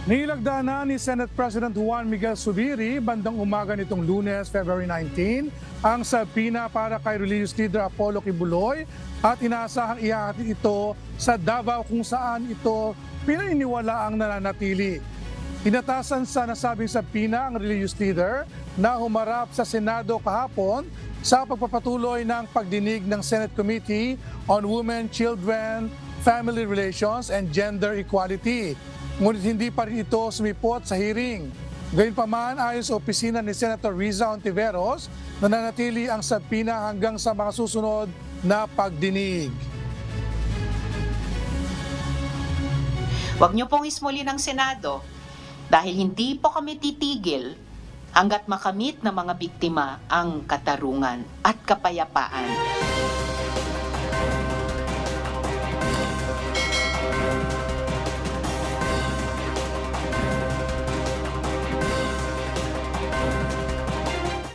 Nilagdaan na ni Senate President Juan Miguel Zubiri bandang umaga nitong Lunes, February 19, ang sabina para kay religious leader Apollo Kibuloy at inaasahang ihahatid ito sa Davao kung saan ito pinaniniwala ang nananatili. Inatasan sa nasabing sabina ang religious leader na humarap sa Senado kahapon sa pagpapatuloy ng pagdinig ng Senate Committee on Women, Children, Family Relations and Gender Equality. Ngunit hindi pa rin ito sumipot sa hearing. Gayunpaman, ayon sa opisina ni Senator Riza Ontiveros, nananatili ang sabina hanggang sa mga susunod na pagdinig. Huwag niyo pong ismuli ng Senado dahil hindi po kami titigil hanggat makamit ng mga biktima ang katarungan at kapayapaan.